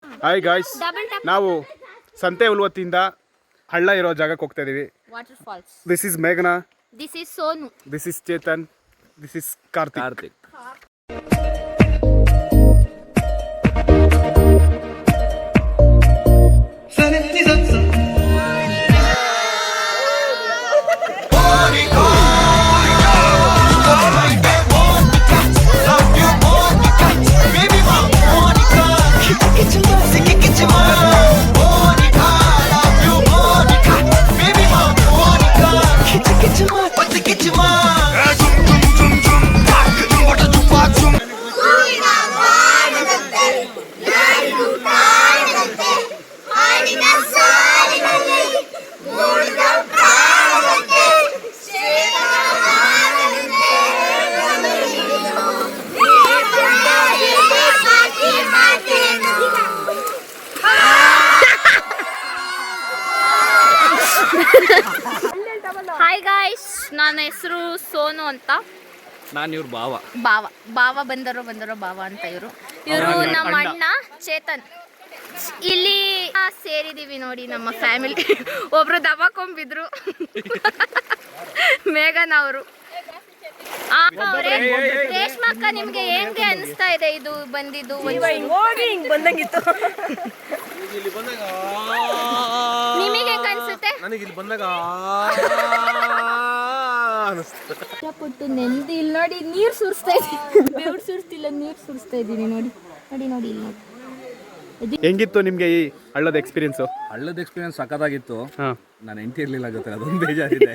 Hi guys, ನಾವು ಸಂತೆ ಉಲ್ವತ್ತಿಂದ ಹಳ್ಳ ಇರೋ ಜಾಗಕ್ಕೆ ಹೋಗ್ತಾ ಇದೀವಿ. Waterfalls. ದಿಸ್ ಇಸ್ ಮೇಘನಾ, this is Sonu, this is Chetan, this is Karthik. Hi guys, ನನ್ನ ಹೆಸರು ಸೋನು ಅಂತ. ನಾನು ಇವ್ರ ಬಾವ ಬಂದರೋ ಬಾವ ಅಂತ ಇವರು ನಮ್ಮ ಅಣ್ಣ ಚೇತನ್. ಇಲ್ಲಿ ಸೇರಿದೀವಿ ನೋಡಿ, ನಮ್ಮ ಫ್ಯಾಮಿಲಿ. ಒಬ್ರು ದಬಾಕೊಂಬಿದ್ರು, ಮೇಘನ್ ಅವರು. ರೇಷ್ಮಕ್ಕ, ನಿಮ್ಗೆ ಹೆಂಗೆ ಅನಿಸ್ತಾ ಇದೆ ಇದು ಬಂದಿದ್ದು? ಬಂದಂಗಿತ್ತು. ನಿಮಗೆ ಹೆಂಗ ಅನ್ಸುತ್ತೆ? ನನಗೆ ಇಲ್ಲಿ ಬಂದಾಗ ಪುಟ್ಟು ನೆಂದು ಇಲ್ಲಿ ನೋಡಿ, ನೀರು ಸುರಿಸ್ತಾ ಇದ್ದೀನಿ. ಬೆವ್ರು ಸುರಿಸ್ತಿಲ್ಲ, ನೀರು ಸುರಿಸ್ತಾ ಇದ್ದೀನಿ. ನೋಡಿ ನೋಡಿ ನೋಡಿ ಇಲ್ಲಿ. ಹೆಂಗಿತ್ತು ನಿಮ್ಗೆ ಈ ಹಳ್ಳದ ಎಕ್ಸ್ಪೀರಿಯನ್ಸ್? ಹಳ್ಳದ ಎಕ್ಸ್ಪೀರಿಯನ್ಸ್ ಸಖತ್ತಾಗಿತ್ತು. ನಾನು ಹೆಂಡತಿ ಇರ್ಲಿಲ್ಲ ಜೊತೆ, ಅದೊಂದು ಬೇಜಾರಿದೆ.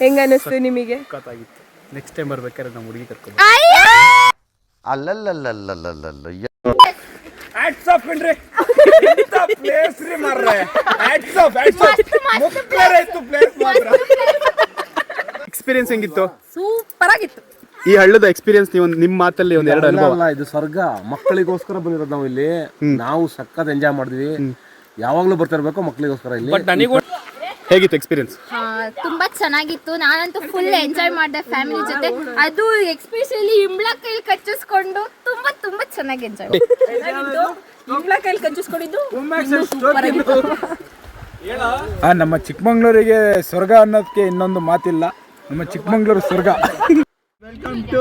ಹೆಂಗ ಅನಿಸ್ತು ನಿಮಗೆ? ಸಖತ್ತಾಗಿತ್ತು. ನೆಕ್ಸ್ಟ್ ಟೈಮ್ ಬರ್ಬೇಕಾದ್ರೆ ನಮ್ಮ ಹುಡುಗಿ ಕರ್ಕೊಂಡು ಎಕ್ಸ್ಪೀರಿಯನ್ಸ್ ಹೆಂಗಿತ್ತು? ಸೂಪರ್ ಆಗಿತ್ತು. ಈ ಹಳ್ಳದ ಎಕ್ಸ್ಪೀರಿಯನ್ಸ್ ನೀವು ನಿಮ್ಮ ಮಾತಲ್ಲಿ ಒಂದ್ ಎರಡು ಅನುಭವ. ಅಲ್ಲ, ಇದು ಸ್ವರ್ಗ. ಮಕ್ಕಳಿಗೋಸ್ಕರ ಬಂದಿರೋದು ನಾವು ಇಲ್ಲಿ. ನಾವು ಸಖತ್ ಎಂಜಾಯ್ ಮಾಡಿದ್ವಿ. ಯಾವಾಗ್ಲೂ ಬರ್ತಾ ಇರ್ಬೇಕು ಮಕ್ಕಳಿಗೋಸ್ಕರ ಇಲ್ಲಿ. ಹೇಗಿತ್ತು ಎಕ್ಸ್ಪೀರಿಯನ್ಸ್? ತುಂಬಾ ಚೆನ್ನಾಗಿತ್ತು. ನಾನಂತೂ ಫುಲ್ ಎಂಜಾಯ್ ಮಾಡಿದೆ ಫ್ಯಾಮಿಲಿ ಜೊತೆ. ಅದು ಎಕ್ಸ್ಪೆಷಲಿ ಇಂಬ್ಳ ಕೈಲಿ ಕಚ್ಚಿಸ್ಕೊಂಡು ತುಂಬಾ ತುಂಬಾ ಚೆನ್ನಾಗಿ ಎಂಜಾಯ್ ಇಂಬ್ಳ ಕೈಲಿ ಕಚ್ಚಿಸ್ಕೊಂಡಿದ್ದು ಸೂಪರ್ ಆಗಿತ್ತು. ನಮ್ಮ ಚಿಕ್ಕಮಂಗ್ಳೂರಿಗೆ ಸ್ವರ್ಗ ಅನ್ನೋದಕ್ಕೆ ಇನ್ನೊಂದು ಮಾತಿಲ್ಲ. ನಮ್ಮ ಚಿಕ್ಕಮಂಗ್ಳೂರು ಸ್ವರ್ಗ. Welcome to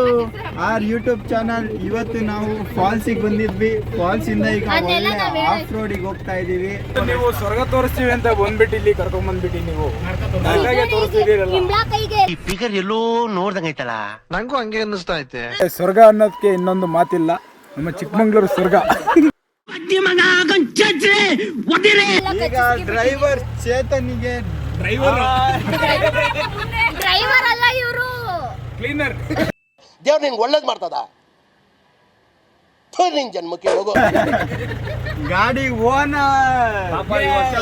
our YouTube channel. ಇವತ್ತು ನಾವು ಫಾಲ್ಸಿಗೆ ಬಂದಿದ್ವಿ. ಫಾಲ್ಸ್ ಇಂದ ಈಗ ಆಫ್ ರೋಡಿಗೆ ಹೋಗ್ತಾ ಇದೀವಿ. ನೀವು ಸ್ವರ್ಗ ತೋರಿಸ್ತೀವಿ ಅಂತ ಬಂದ್ಬಿಟ್ಟು ಇಲ್ಲಿ ಕರ್ಕೊಂಡ್ ಬಂದ್ಬಿಟ್ಟು ನೀವು ಈ ಫಿಗರ್ ಎಲ್ಲೋ ನೋಡ್ದಂಗೈತಲ್ಲ, ನಂಗೂ ಹಂಗೆ ಅನ್ನಿಸ್ತಾ ಐತೆ. ಸ್ವರ್ಗ ಅನ್ನೋದಕ್ಕೆ ಇನ್ನೊಂದು ಮಾತಿಲ್ಲ. ನಮ್ಮ ಚಿಕ್ಕಮಂಗ್ಳೂರು ಸ್ವರ್ಗ. ಈಗ ಡ್ರೈವರ್ ಚೇತನಿಗೆ ಡ್ರೈವರ್ ಅಲ್ಲ ಇವರು, ಕ್ಲೀನರ್. ದೇವ್ರು ನಿಂಗೆ ಒಳ್ಳೇದ್ ಮಾಡ್ತದ. ನಿನ್ ಜನ್ಮಕ್ಕೆ ಹೋಗೋ ಗಾಡಿ ಓನರ್.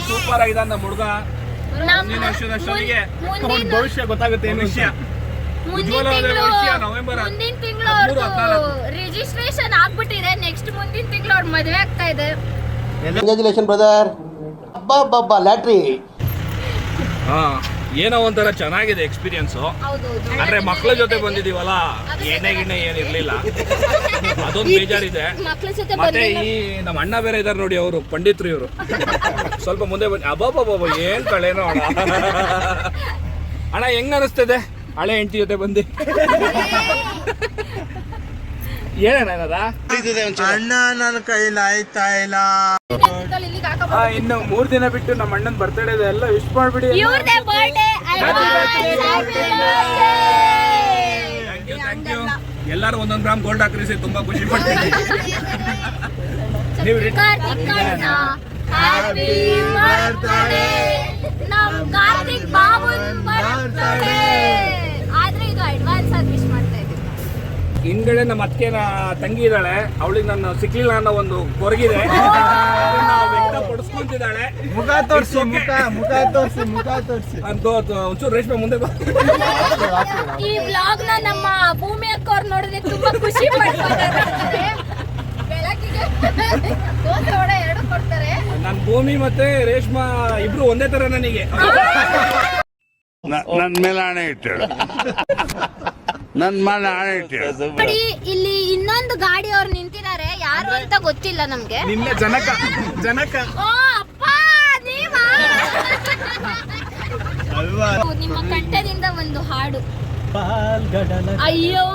ಸೂಪರ್ ಆಗಿದೆ ನಮ್ಮ ಹುಡುಗ. ಮುಂದಿನ ವರ್ಷದಷ್ಟೊತ್ತಿಗೆ ಭವಿಷ್ಯ ಗೊತ್ತಾಗುತ್ತೆ ಏನು ವಿಷಯ. ಮುಂದಿನ ತಿಂಗಳು ರಿಜಿಸ್ಟ್ರೇಷನ್ ಆಗ್ಬಿಟ್ಟಿದೆ. ನೆಕ್ಸ್ಟ್ ಮುಂದಿನ ತಿಂಗಳು ಅವ್ರ ಮದುವೆ ಆಗ್ತಾ ಇದೆ. Congratulation brother. ಅಬ್ಬಾ ಲ್ಯಾಟ್ರಿ. ಏನೋ ಒಂಥರ ಚೆನ್ನಾಗಿದೆ ಎಕ್ಸ್ಪೀರಿಯನ್ಸ್. ಅಂದ್ರೆ ಮಕ್ಕಳ ಜೊತೆ ಬಂದಿದೀವಲ್ಲ, ಎಣ್ಣೆ ಗಿಣ್ಣೆ ಏನಿರ್ಲಿಲ್ಲ, ಅದೊಂದು ಬೇಜಾರಿದೆ. ಮತ್ತೆ ಈ ನಮ್ಮ ಅಣ್ಣ ಬೇರೆ ಇದಾರೆ ನೋಡಿ, ಅವರು ಪಂಡಿತ್ರು. ಇವರು ಸ್ವಲ್ಪ ಮುಂದೆ ಬನ್ನಿ. ಅಬ್ಬಾಬಾಬಾ, ಏನ್ ಕಳೆನೋ ಅಣ್ಣ. ಅಣ್ಣ ಹೆಂಗ್ ಅನಿಸ್ತಿದೆ ಹಳೆ ಹೆಂಡತಿ ಜೊತೆ ಬಂದು? ಏನೇನದ ಅಣ್ಣ ನನ್ನ ಕೈಲಿ ಆಯ್ತಾ ಇಲ್ಲ. ಇನ್ನು 3 ದಿನ ಬಿಟ್ಟು ನಮ್ಮ ಅಣ್ಣನ ಬರ್ತಡೇ ಇದೆ. ಎಲ್ಲ ವಿಶ್ ಮಾಡ್ಬಿಡಿ. ಎಲ್ಲಾರು 1 ಗ್ರಾಮ್ ಗೋಲ್ಡ್ ಹಾಕ್ರಿ, ತುಂಬಾ ಖುಷಿ ಪಡ್ತೀನಿ. ನೀವು ಹಿಂದ್ಗಡೆ ನಮ್ಮ ಅತ್ತಿಗೆನ ತಂಗಿ ಇದ್ದಾಳೆ, ಅವಳಿಗೆ ನಾನು ಸಿಕ್ಲಿಲ್ಲ ಅನ್ನೋ ಒಂದು ಕೊರಗಿದೆ. ವ್ಯಕ್ತಪಡಿಸ್ಕೊಂತಿದ್ದಾಳೆ. ಮುಖ ತೋರಿಸಿ ಅಂತ ಒಂಚೂರು ರೇಷ್ಮೆ ಮುಂದೆ ಬಾ. ಈ ವ್ಲಾಗ್ ನ ನಮ್ಮ ಭೂಮಿ ಅಕ್ಕ ಅವ್ರು ನೋಡಿದ್ರೆ ತುಂಬಾ ಖುಷಿ ಪಡ್ತಾರೆ. ಬೆಳಕಿಗೆ ದೋಸೆ ವಡೆ 2 ಕೊಡ್ತಾರೆ. ನನ್ನ ಭೂಮಿ ಮತ್ತೆ ರೇಷ್ಮಾ ಇಬ್ರು ಒಂದೇ ತರ ನನಗೆ. ನನ್ನ ಮೇಲೆ ಆಣೆ ಇಟ್ಟಳು. ನೋಡಿ ಇಲ್ಲಿ ಇನ್ನೊಂದು ಗಾಡಿ ಅವ್ರು ನಿಂತಿದ್ದಾರೆ, ಯಾರು ಅಂತ ಗೊತ್ತಿಲ್ಲ ನಮ್ಗೆ. ನಿನ್ನೆ ಜನಕ ಓ ಅಪ್ಪ ನೀವಾ? ನಿಮ್ಮ ಕಂಠದಿಂದ ಒಂದು ಹಾಡು. ಅಯ್ಯೋ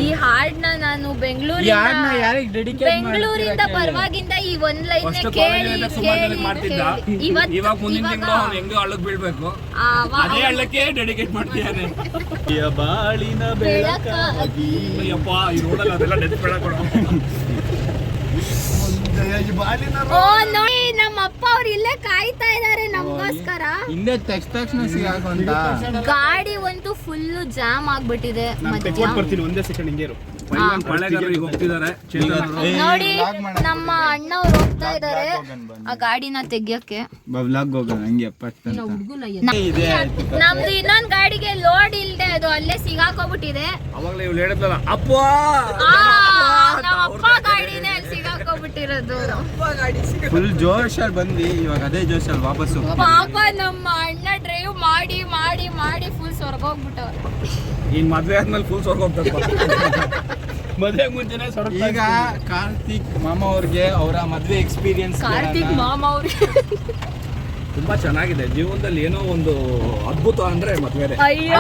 ಈ ಹಾಡ್ನ ನಾನು ಬೆಂಗಳೂರಿಂದ ಪರವಾಗಿಂದ ಈ ಒಂದ್ ಲೈನ್ ಕೇಳಿ ಇವಾಗ ಮುಂದಿನ ತಿಂಗಳು ಅವ್ನು ಹೆಂಗೋ ಹಳ್ಳಕ್ ಬೀಳ್ಬೇಕು, ಅದೇ ಹಳ್ಳಕ್ಕೆ ಡೆಡಿಕೇಟ್ ಮಾಡ್ತಿದ್ದಾನೆ. ಬಾಳಿನ ಬೆಳಕಾಗಿ. ಅಯ್ಯಪ್ಪ ಈ ರೋಡಲ್ಲಿ ಅದೆಲ್ಲ ಡೆತ್ ಬೆಳಕೊಡ. ಓ ನೋಡಿ ನಮ್ಮ ಅಪ್ಪ ಅವ್ರು ಇಲ್ಲೇ ಕಾಯ್ತಾ ಇದಾರೆ ನಮಗೋಸ್ಕರ. ಹಿಂದೆ ತಕ್ಷಣ ಸಿಗಾಕೊಂಡ ಗಾಡಿ ಒಂದು ಫುಲ್ ಜಾಮ್ ಆಗ್ಬಿಟ್ಟಿದೆ ಮಧ್ಯ. ಬರ್ತೀನಿ ಒಂದೇ ಸೆಕೆಂಡ್ ಹಿಂಗೆ ಇರು. ಮಳೆಗಾರರಿಗೆ ಹೋಗ್ತಿದ್ದಾರೆ ಚೇತನ್ ಅವರು. ನೋಡಿ ನಮ್ಮ ಅಣ್ಣವ್ರು ಹೋಗ್ತಾ ಇದಾರೆ ಆ ಗಾಡಿನ ತೆಗಿಯಕ್ಕೆ. ಬ್ಲಾಗ್ ಹೋಗೋಣ ಹಂಗೆ ನಮ್ದು ಇನ್ನೊಂದ್ ಗಾಡಿಗೆ ಲೋಡ್ ಇಲ್ದೆ ಅದು ಅಲ್ಲೇ ಸಿಗಾಕೋಬಿಟ್ಟಿದೆ. ಅವಾಗಲೇ ಇವ್ಳು ಹೇಳಿದ್ಲಲ್ಲ ಅಪ್ಪ, ನಮ್ಮ ಅಪ್ಪ ಗಾಡಿನೇ ಅಲ್ಲಿ ಸಿಗಾಕೋಬಿಟ್ಟಿರೋದು. ಫುಲ್ ಜೋಶಲ್ಲಿ ಬಂದ್ವಿ, ಇವಾಗ ಅದೇ ಜೋಶಲ್ಲಿ ವಾಪಸ್ಸು. ಪಾಪ ನಮ್ಮ ಅಣ್ಣ ಡ್ರೈವ್ ಮಾಡಿ ಮಾಡಿ ಮಾಡಿ ಫುಲ್ ಸ್ವರ್ಗೋಗ್ಬಿಟ್ಟವ್ರು. ಇನ್ ಮದ್ವೆ ಆದ್ಮೇಲೆ ಫುಲ್ ಹೋಗ್ತಾರೆ. ಮದುವೆ ಮುಂಚೆನೆ ಈಗ ಕಾರ್ತಿಕ್ ಮಾಮ ಅವ್ರಿಗೆ ಅವರ ಮದ್ವೆ ಎಕ್ಸ್ಪೀರಿಯನ್ಸ್ ಕಾರ್ತಿಕ್ ಮಾಮ ಅವ್ರಿಗೆ ತುಂಬಾ ಚೆನ್ನಾಗಿದೆ ಜೀವನದಲ್ಲಿ. ಏನೋ ಒಂದು ಅದ್ಭುತ ಅಂದ್ರೆ ಮದ್ವೆನೆ. ಅಯ್ಯೋ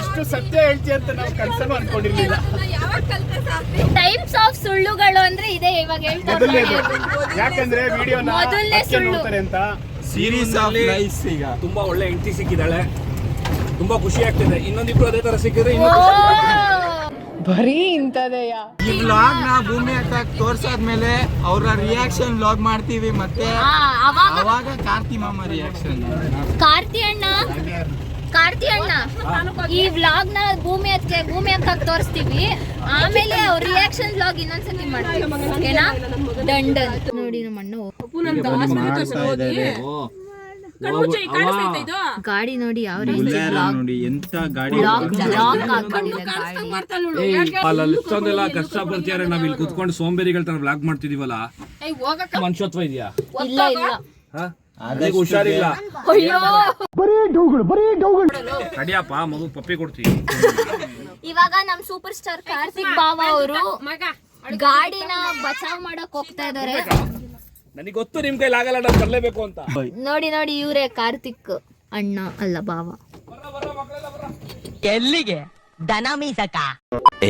ಇಷ್ಟು ಸತ್ಯ ಹೇಳ್ತಿ ಅಂತ ನಾವು ಕನ್ಸಲ್ಲೂ ಅನ್ಕೊಂಡಿರ್ಲಿಲ್ಲ. ಟೈಪ್ಸ್ ಆಫ್ ಸುಳ್ಳುಗಳು ಅಂದ್ರೆ ಇದೆ ಇವಾಗ ಹೇಳ್ತಾರೆ. ಯಾಕಂದ್ರೆ ವಿಡಿಯೋ ಮೊದಲನೇ ಸುಳ್ಳು ನೋಡ್ತಾರೆ ಅಂತ. Series of life. ಈಗ ತುಂಬಾ ಒಳ್ಳೆ ಹೆಂಡತಿ ಸಿಕ್ಕಿದ್ದಾಳೆ, ತುಂಬಾ ಖುಷಿ ಆಗ್ತಿದೆ. ಇನ್ನೊಂದಿಬ್ರು ಅದೇ ತರ ಸಿಕ್ಕಿದ್ರೆ ಇನ್ನೂ ಬರೀ ಇಂತದೆಯ. ಈ ವ್ಲಾಗ್ ನ ಭೂಮಿ ಅಕ್ಕ ತೋರ್ಸಾದ್ಮೇಲೆ ಅವರ ರಿಯಾಕ್ಷನ್ ವ್ಲಾಗ್ ಮಾಡ್ತೀವಿ, ಮತ್ತೆ ಅವಾಗ ಕಾರ್ತಿ ಮಾಮ ರಿಯಾಕ್ಷನ್. ಕಾರ್ತಿ ಅಣ್ಣ ಈ ವ್ಲಾಗ್ ನ ಭೂಮಿ ಅಕ್ಕ ತೋರಿಸ್ತೀವಿ, ಆಮೇಲೆ ಅವ್ರ ರಿಯಾಕ್ಷನ್ ವ್ಲಾಗ್ ಇನ್ನೊಂದ್ಸತಿ ಮಾಡ್ತೀವಿ. ಓಕೆನಾ? ದಂಡನ್ ನೋಡಿ ನಮ್ಮ ಅಣ್ಣ ಗಾಡಿ ನೋಡಿ ಯಾವ ರೇಂಜ್ ನೋಡಿ ಎಂತ ಗಾಡಿ ಅಲ್ಲೊಂದೆಲ್ಲ ಕಷ್ಟ ಬರ್ತಿಯಾರೆ. ನಾವ್ ಇಲ್ಲಿ ಕುತ್ಕೊಂಡು ಸೋಂಬೇರಿಗಳ ತರ ಬ್ಲಾಗ್ ಮಾಡ್ತಿದೀವಲ್ಲ, ಮನುಷ್ಯತ್ವ ಇದೆಯಾ? ಇಲ್ಲ ಇಲ್ಲ ಅದಕ್ಕೆ ಹುಷಾರಿಲ್ಲ. ಅಯ್ಯೋ ಕಡಿಯಪ್ಪ ಮಗು ಪಪ್ಪಿ ಕೊಡ್ತೀವಿ. ಇವಾಗ ನಮ್ ಸೂಪರ್ ಸ್ಟಾರ್ ಕಾರ್ತಿಕ್ ಬಾವ ಅವರು ಗಾಡಿನ ಬಚಾವ್ ಮಾಡಕ್ ಹೋಗ್ತಾ ಇದಾರೆ. ನನಗೆ ಗೊತ್ತು ನಿಮ್ ಕೈಲಿ ಆಗಲ್ಲ, ನಾನು ತರಲೇಬೇಕು ಅಂತ. ನೋಡಿ ನೋಡಿ ಇವರೇ ಕಾರ್ತಿಕ್ ಅಣ್ಣ ಅಲ್ಲ ಬಾವ. ಎಲ್ಲಿಗೆ ದನ ಮೀಸಕ.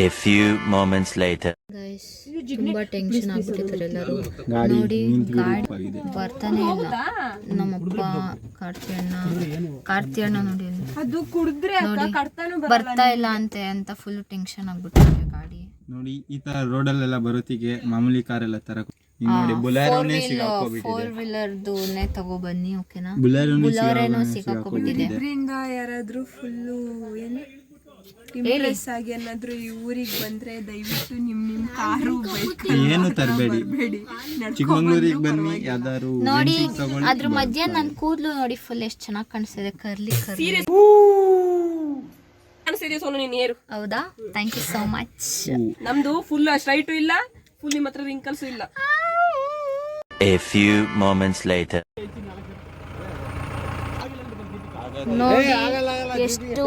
A few moments later. Guys ತುಂಬಾ ಟೆನ್ಷನ್ ಆಗ್ಬಿಟ್ಟಿದ್ದಾರೆ ಎಲ್ಲರೂ. ನೋಡಿ ಗಾಡಿ ಬರ್ತಾನೆ ಇಲ್ಲ. ನಮ್ಮಪ್ಪ ಕಾರ್ತಿ ಅಣ್ಣ ನೋಡಿ ಅದು ಕುಡಿದ್ರೆ ಬರ್ತಾ ಇಲ್ಲ ಅಂತ ಫುಲ್ ಟೆನ್ಷನ್ ಆಗ್ಬಿಟ್ಟಿದೆ ಗಾಡಿ. ನೋಡಿ ಈ ತರ ರೋಡಲ್ಲೆಲ್ಲ ಬರೋತಿಗೆ ಮಾಮೂಲಿ ಕಾರ್ ಎಲ್ಲ ತರ ನೋಡಿ ಬುಲೆರೋನೇ ಸಿಗಾಕೋಬಿಟ್ಟಿದೆ. 4 ವೀಲರ್ದುನೇ ತಗೋ ಬನ್ನಿ. ಓಕೆನಾ? ಬುಲೆರೋನೇ ಸಿಗಾಕೋಬಿಟ್ಟಿದೆ. ಇದರಿಂದ ಯಾರಾದ್ರೂ ಫುಲ್ಲು ಏನು ಇಂಪ್ರೆಸ್ ಆಗಿ ಏನಾದ್ರೂ ಈ ಊರಿಗೆ ಬಂದ್ರೆ ದಯವಿಟ್ಟು ನಿಮ್ ಕಾರು ಏನು ತರಬೇಡಿ, ಚಿಕ್ಕಮಂಗ್ಳೂರಿಗೆ ಬನ್ನಿ ಯಾವ್ದಾದ್ರು ನೋಡಿ ಅದ್ರ ಮಧ್ಯ ನನ್ ಕೂದ್ಲು ನೋಡಿ ಫುಲ್ ಎಷ್ಟು ಚೆನ್ನಾಗಿ ಕಾಣಿಸ್ತಿದೆ. ಕರ್ಲಿ ಅನ್ಸಿದೆ ಸೋನು ನೀನ್ ಏರು. ಹೌದಾ? Thank you so much. ನಮ್ದು ಫುಲ್ ಸ್ಟ್ರೈಟು ಇಲ್ಲ, ಫುಲ್ ನಿಮ್ಮ ಹತ್ರ ರಿಂಕಲ್ಸ್ ಇಲ್ಲ. A few moments later. ನೋಡಿ ಎಷ್ಟು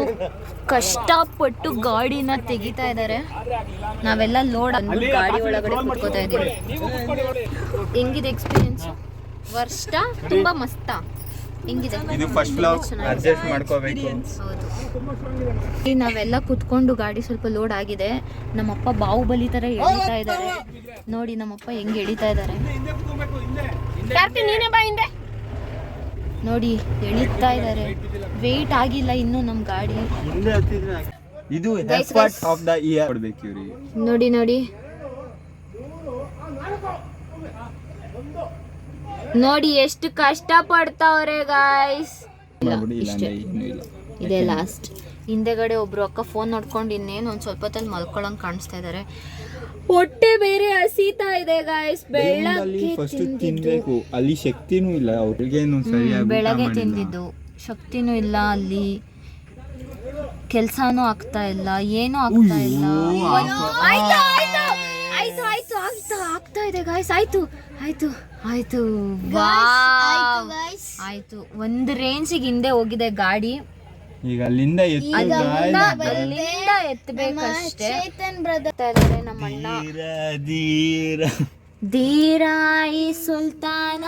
ಕಷ್ಟಪಟ್ಟು ಗಾಡಿನ ತೆಗಿತಾ ಇದಾರೆ. ನಾವೆಲ್ಲ ಲೋಡ್ ಅಂದ್ಬಿಟ್ಟು ಗಾಡಿ ಒಳಗಡೆ ಕುತ್ಕೋತಾ ಇದೀವಿ. ಹೆಂಗಿದೆ ಎಕ್ಸ್ಪೀರಿಯನ್ಸ್? ವರ್ಷ ತುಂಬಾ ಮಸ್ತಾ? ಹೆಂಗಿದೆ? ಇದು ಫಸ್ಟ್ ವ್ಲಾಗ್, ಅಡ್ಜಸ್ಟ್ ಮಾಡ್ಕೋಬೇಕು. ಹೌದು. ನಾವೆಲ್ಲ ಕುತ್ಕೊಂಡು ಗಾಡಿ ಸ್ವಲ್ಪ ಲೋಡ್ ಆಗಿದೆ. ನಮ್ಮಪ್ಪ ಬಾಹುಬಲಿ ತರ ಎಳಿತಾ ಇದ್ದಾರೆ. ನೋಡಿ ನಮ್ಮಪ್ಪ ಹೆಂಗ್ ಎಳಿತಾ ಇದ್ದಾರೆ. ನೋಡಿ ಎಳಿತಾ ಇದ್ದಾರೆ. ವೇಟ್ ಆಗಿಲ್ಲ ಇನ್ನು ನಮ್ ಗಾಡಿ. ಇದು ಎಫರ್ಟ್ ಆಫ್ ದ ಇಯರ್ ಕೊಡ್ಬೇಕು ಇವ್ರಿಗೆ. ನೋಡಿ ನೋಡಿ ನೋಡಿ ಎಷ್ಟು ಕಷ್ಟ ಪಡ್ತಾವ್ರೆ ಗಾಯ್ಸ್. ಇದೇ ಲಾಸ್ಟ್. ಹಿಂದೆಗಡೆ ಒಬ್ರು ಅಕ್ಕ ಫೋನ್ ನೋಡ್ಕೊಂಡು ಇನ್ನೇನು ಒಂದ್ ಸ್ವಲ್ಪ ಹೊತ್ತಲ್ಲಿ ಮಲ್ಕೊಳಂಗ್ ಕಾಣಿಸ್ತಾ ಇದಾರೆ. ಹೊಟ್ಟೆ ಬೇರೆ ಹಸೀತಾ ಇದೆ ಗಾಯ್ಸ್. ಫಸ್ಟ್ ತಿನ್ಬೇಕು, ಅಲ್ಲಿ ಶಕ್ತಿನೂ ಇಲ್ಲ ಅವ್ರಿಗೇನು ಸರಿಯಾಗಿ. ಬೆಳಗ್ಗೆ ತಿಂದಿದ್ದು ಶಕ್ತಿನೂ ಇಲ್ಲ, ಅಲ್ಲಿ ಕೆಲ್ಸಾನು ಆಗ್ತಾ ಇಲ್ಲ, ಏನು ಆಗ್ತಾ ಇಲ್ಲ. ಆಗ್ತಾ ಇದೆ ಗಾಯ್ಸ್. ಆಯ್ತು ಒಂದ್ ರೇಂಜಿಗೆ ಹಿಂದೆ ಹೋಗಿದೆ ಗಾಡಿ. ಈಗ ಅಲ್ಲಿಂದ ಎತ್ತು ಅಲ್ಲಿಂದ ಎತ್ತಬೇಕಷ್ಟೇ. ಚೇತನ್ ಬ್ರದರ್ ನಮ್ಮ ಅಣ್ಣ ಧೀರ ಈ ಸುಲ್ತಾನ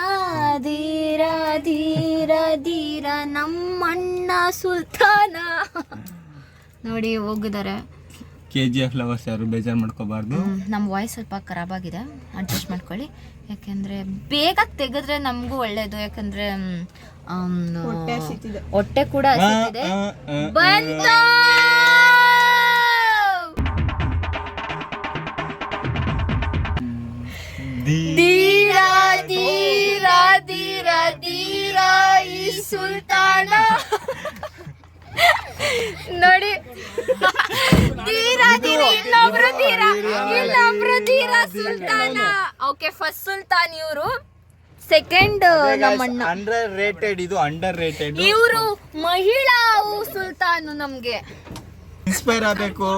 ಧೀರ ಧೀರ ಧೀರ ನಮ್ಮಣ್ಣ ಸುಲ್ತಾನ ನೋಡಿ ಹೋಗಿದ್ದಾರೆ. KGF ಲವರ್ಸ್ ಯಾರು ಬೇಜಾರು ಮಾಡ್ಕೋಬಾರ್ದು. ನಮ್ಮ ವಾಯ್ಸ್ ಸ್ವಲ್ಪ ಖರಾಬ್ ಆಗಿದೆ, ಅಡ್ಜಸ್ಟ್ ಮಾಡ್ಕೊಳ್ಳಿ. ಯಾಕೆಂದ್ರೆ ಬೇಗ ತೆಗೆದ್ರೆ ನಮಗೂ ಒಳ್ಳೇದು. ಯಾಕಂದ್ರೆ ಹೊಟ್ಟೆ ಕೂಡ ಹಸಿತಿದೆ. ಬಂತ ಧೀರ ಧೀರ ಧೀರ ಧೀರ ಈ ಸುಲ್ತಾನ ನೋಡಿ. ಧೀರ ಧೀರ ಇನ್ನೊಬ್ರು ಧೀರ ಸುಲ್ತಾನ. ಓಕೆ, ಫಸ್ಟ್ ಸುಲ್ತಾನ್ ಇವರು, ಸೆಕೆಂಡ್ ನಮ್ಮಣ್ಣ. ಅಂಡರ್ ರೇಟೆಡ್, ಇದು ಅಂಡರ್ ರೇಟೆಡ್. ಇವರು ಮಹಿಳಾ ಸುಲ್ತಾನು. ನಮ್ಗೆ ಇನ್ಸ್ಪೈರ್ ಆಗಬೇಕು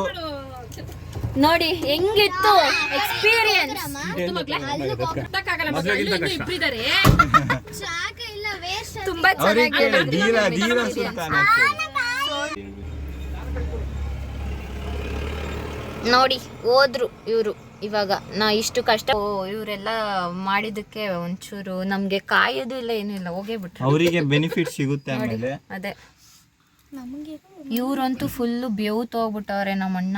ನೋಡಿ ಹೆಂಗಿತ್ತು ಎಕ್ಸ್ಪೀರಿಯನ್ಸ್. ತುಂಬಾ ಚೆನ್ನಾಗಿ ಧೀರ ಧೀರ ಸುಲ್ತಾನ. ನೋಡಿ ಹೋದ್ರು ಇವರು. ಇವಾಗ ನಾ ಇಷ್ಟು ಕಷ್ಟ ಇವರೆಲ್ಲ ಮಾಡಿದಕ್ಕೆ ಒಂಚೂರು ನಮ್ಗೆ ಕಾಯೋದು ಇಲ್ಲ, ಏನೂ ಇಲ್ಲ, ಹೋಗೇ ಬಿಟ್ರು. ಅವರಿಗೆ ಬೆನಿಫಿಟ್ ಸಿಗುತ್ತೆ ಆಮೇಲೆ. ಅದೇ ಇವ್ರಂತೂ ಫುಲ್ಲು ಬೇವು ಹೋಗ್ಬಿಟ್ಟವ್ರೆ. ನಮ್ಮಣ್ಣ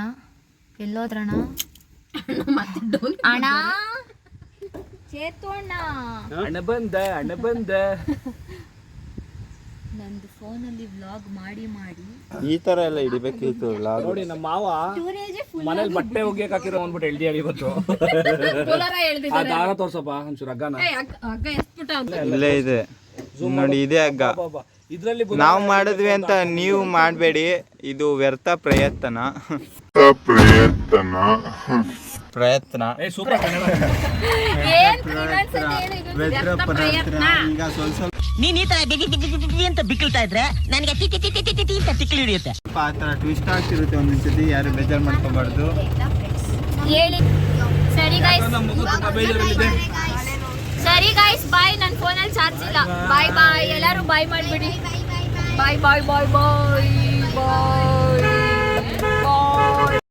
ಎಲ್ಲೋದ್ರಣ್ಣ? ಅಣ್ಣ ಚೇತು ಅಣ್ಣ ಬಂದ ನಂದು ಫೋನಲ್ಲಿ ವ್ಲಾಗ್ ಮಾಡಿ ಈ ತರ ಎಲ್ಲ ಹಿಡಿಬೇಕಿತ್ತು. ನೋಡಿ ನಮ್ಮ ಮಾವ ಮನೇಲಿ ಬಟ್ಟೆ ಒಗ್ಯಕ್ ಹಾಕಿರೋ ಅಂದ್ಬಿಟ್ಟು ಎಳ್ದಿ ಇವತ್ತು. ಆ ದಾರ ತೋರ್ಸಪ್ಪ ಒಂಚೂರು ಹಗ್ಗನ. ಇಲ್ಲೇ ಇದೆ ನೋಡಿ, ಇದೇ ಹಗ್ಗ. ಇದ್ರಲ್ಲಿ ನಾವು ಮಾಡಿದ್ವಿ ಅಂತ ನೀವು ಮಾಡಬೇಡಿ, ಇದು ವ್ಯರ್ಥ ಪ್ರಯತ್ನ. ಸೂಪರ್ ಈಗ ಸ್ವಲ್ಪ ನೀನ್ ಈ ತರ ಬಿಗಿ ಅಂತ ಬಿಕ್ಕಳ್ತಾ ಇದ್ರೆ ನನಗೆ ಅಂತ ತಿಕ್ಕಿ ಹಿಡಿಯುತ್ತೆ. ಆ ಥರ ಟ್ವಿಸ್ಟ್ ಆಗ್ತಿರುತ್ತೆ ಒಂದೊಂದ್ಸತಿ, ಯಾರು ಬೇಜಾರು ಮಾಡ್ಕೋಬಾರ್ದು. ಹೇಳಿ. ಸರಿ ಗೈಸ್, ಸರಿ ಗೈಸ್, ಬಾಯ್. ನನ್ನ ಫೋನಲ್ಲಿ ಚಾರ್ಜ್ ಇಲ್ಲ. ಬಾಯ್ ಬಾಯ್, ಎಲ್ಲರೂ ಬಾಯ್ ಮಾಡಿಬಿಡಿ. ಬಾಯ್ ಬಾಯ್ ಬಾಯ್ ಬಾಯ್ ಬಾಯ್.